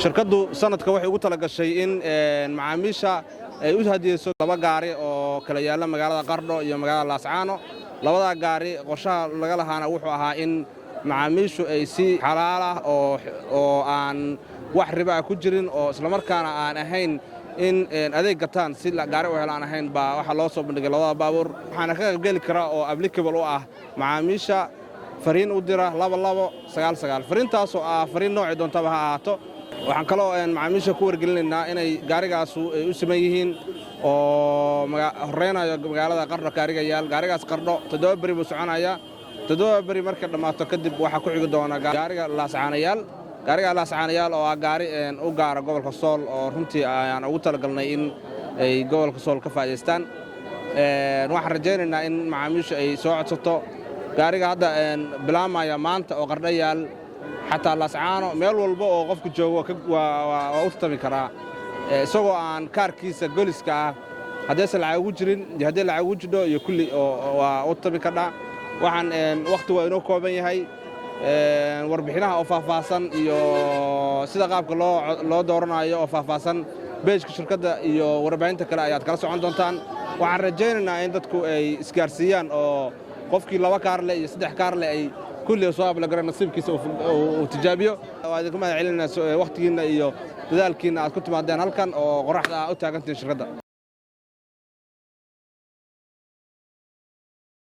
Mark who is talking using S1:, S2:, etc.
S1: shirkadu sanadka waxay ugu tala gashay in macaamiisha ay u hadiyeyso laba gaari oo kala yaala magaalada Qardho iyo magaalada Laascaano. labada gaari qorshaha laga lahaana wuxuu ahaa in macaamiishu ay si xalaal ah oo aan wax riba ku jirin oo isla markaana aan ahayn in adeeg gataan si gaari u helaan ahayn baa waxa loo soo bandhigay labada baabuur. waxaana ka qaybgeli kara oo applicable u ah macaamiisha fariin u dira 2299 fariintaas oo ah fariin nooc doontaba ha ahaato. waxaan kaloo macaamiisha ku wargelinaynaa inay gaarigaasu ay u siman yihiin oo horeynayo magaalada Qardho gaarigaas Qardho 7 bari buu soconaya. 7 bari marka dhamaato kadib waxa ku xigi doona gaariga Laascaanayaal oo ah gaari u gaara gobolka Sool oo runtii aan ugu talagalnay in ay gobolka Sool ka faa'iideystaan. waxaan rajaynaynaa in macaamiisha ay soo codsato gaariga hadda bilaamaya maanta oo Qardho yaal xataa Laascaano meel walba oo qofku joogo waa u tami karaa isagoo aan kaarkiisa goliska ah haddii lacag ugu jirin haddii lacag ugu jidho iyo kulli waa u tami karaa. waxaan waqti waa inoo kooban yahay warbixinaha oo faahfaahsan iyo sida qaabka loo dooranayo oo faahfaahsan beejka shirkadda iyo warbaahinta kale ayaad kala socon doontaan. waxaan rajaynaynaa in dadku ay isgaarsiiyaan oo qofkii 2 kaar leh iyo 3 kaar leh ay kulli soo ablagaran nasiibkiisa uu tijaabiyo. waa idinku mahad celinayna waqtigiina iyo dadaalkiina aad ku timaadeen halkan oo qoraxda u taagantiin shirkadda.